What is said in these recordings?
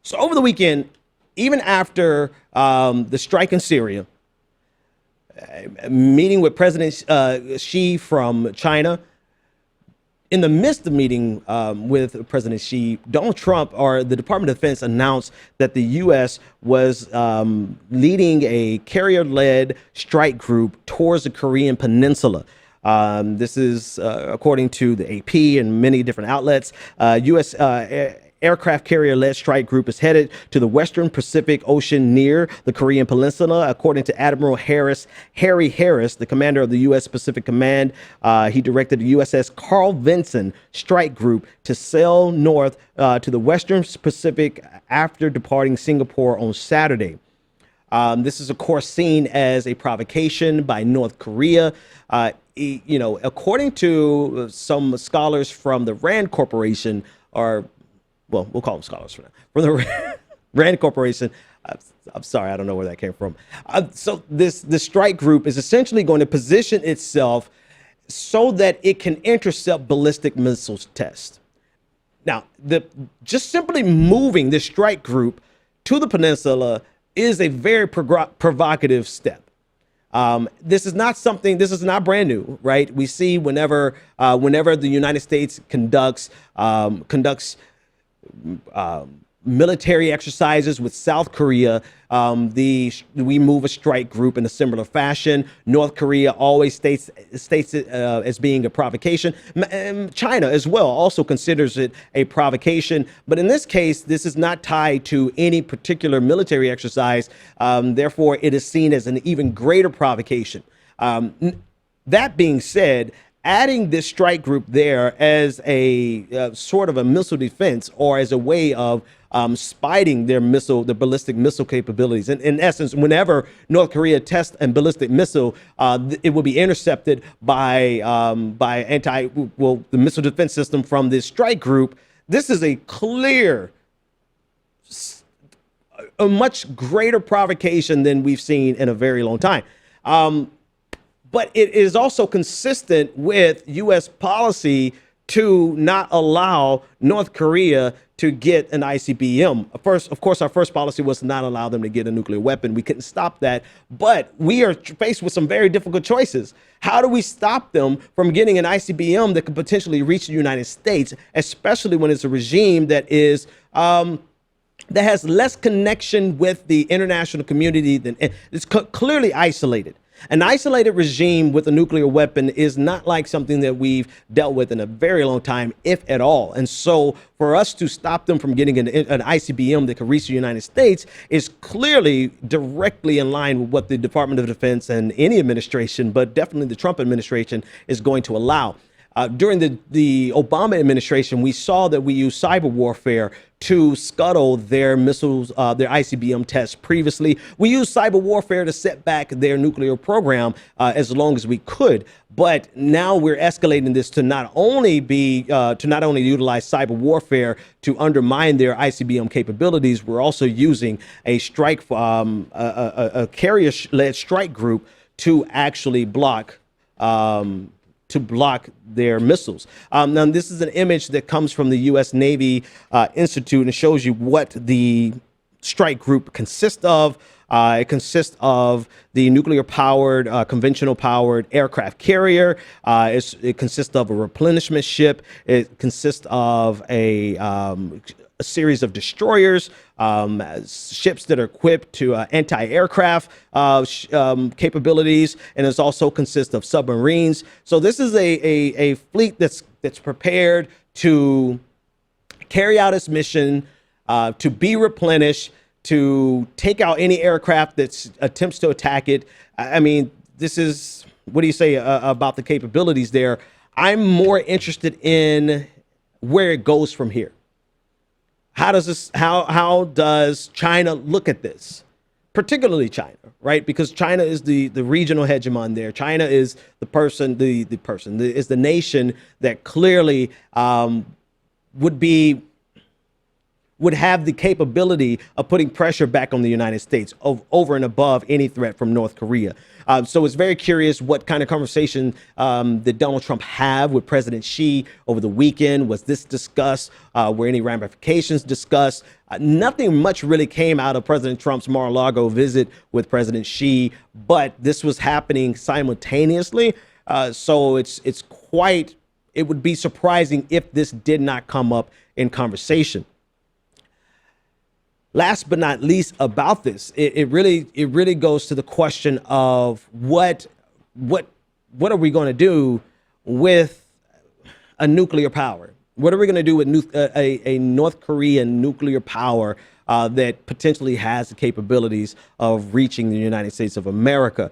So over the weekend, even after the strike in Syria, meeting with President Xi from China, in the midst of meeting with President Xi, Donald Trump or the Department of Defense announced that the U.S. was leading a carrier-led strike group towards the Korean Peninsula. This is according to the AP and many different outlets. U.S. Aircraft carrier-led strike group is headed to the Western Pacific Ocean near the Korean Peninsula, according to Admiral Harry Harris, the commander of the U.S. Pacific Command. He directed the USS Carl Vinson strike group to sail north to the Western Pacific after departing Singapore on Saturday. This is, of course, seen as a provocation by North Korea. According to some scholars from the RAND Corporation, well, we'll call them scholars for now, from the RAND Corporation. I'm sorry, I don't know where that came from. So this strike group is essentially going to position itself so that it can intercept ballistic missiles tests. Now, just simply moving this strike group to the peninsula is a very provocative step. This is not brand new, right? We see whenever the United States conducts military exercises with South Korea, we move a strike group in a similar fashion. North Korea always states it as being a provocation. China as well also considers it a provocation. But in this case, this is not tied to any particular military exercise. Therefore, it is seen as an even greater provocation. That being said, adding this strike group there as a sort of a missile defense or as a way of spiting their ballistic missile capabilities. In essence, whenever North Korea tests a ballistic missile, it will be intercepted by the missile defense system from this strike group. This is a much greater provocation than we've seen in a very long time. But it is also consistent with U.S. policy to not allow North Korea to get an ICBM. Of course, our first policy was to not allow them to get a nuclear weapon. We couldn't stop that. But we are faced with some very difficult choices. How do we stop them from getting an ICBM that could potentially reach the United States, especially when it's a regime that has less connection with the international community than it's clearly isolated. An isolated regime with a nuclear weapon is not like something that we've dealt with in a very long time, if at all. And so for us to stop them from getting an ICBM that could reach the United States is clearly directly in line with what the Department of Defense and any administration, but definitely the Trump administration, is going to allow. During the Obama administration, we saw that we used cyber warfare to scuttle their missiles, their ICBM tests previously. We used cyber warfare to set back their nuclear program as long as we could. But now we're escalating this to not only utilize cyber warfare to undermine their ICBM capabilities. We're also using a carrier-led strike group to actually block their missiles. Now, this is an image that comes from the U.S. Navy Institute and shows you what the strike group consists of. It consists of the nuclear-powered, conventional-powered aircraft carrier. It consists of a replenishment ship. It consists of a series of destroyers, ships that are equipped to anti-aircraft capabilities, and it also consists of submarines. So this is a fleet that's prepared to carry out its mission, to be replenished, to take out any aircraft that attempts to attack it. I mean, what do you say about the capabilities there? I'm more interested in where it goes from here. How does China look at this? Particularly China, right? Because China is the regional hegemon there. China is is the nation that clearly would be would have the capability of putting pressure back on the United States over and above any threat from North Korea. So it's very curious what kind of conversation did Donald Trump have with President Xi over the weekend? Was this discussed? Were any ramifications discussed? Nothing much really came out of President Trump's Mar-a-Lago visit with President Xi, but this was happening simultaneously. So it would be surprising if this did not come up in conversation. Last but not least about this, it really goes to the question of what are we going to do with a nuclear power? What are we going to do with a North Korean nuclear power that potentially has the capabilities of reaching the United States of America?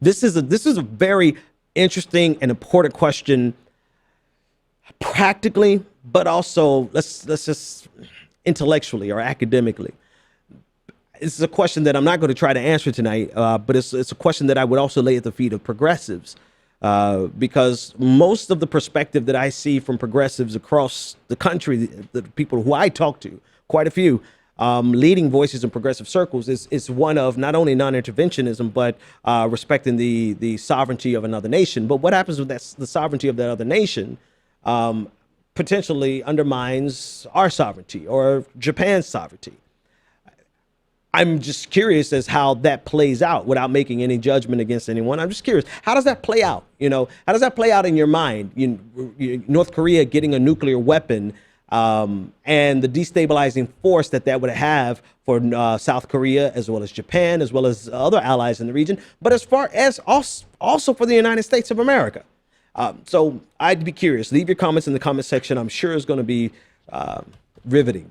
This is a very interesting and important question, practically, but also let's just intellectually or academically. This is a question that I'm not going to try to answer tonight, but it's a question that I would also lay at the feet of progressives, because most of the perspective that I see from progressives across the country, the people who I talk to, quite a few, leading voices in progressive circles, is one of not only non-interventionism, but respecting the sovereignty of another nation. But what happens with the sovereignty of that other nation potentially undermines our sovereignty or Japan's sovereignty. I'm just curious as how that plays out without making any judgment against anyone. I'm just curious, how does that play out? How does that play out in your mind? North Korea getting a nuclear weapon, and the destabilizing force that would have for South Korea, as well as Japan, as well as other allies in the region, but as far as also for the United States of America. So I'd be curious. Leave your comments in the comment section. I'm sure it's going to be riveting.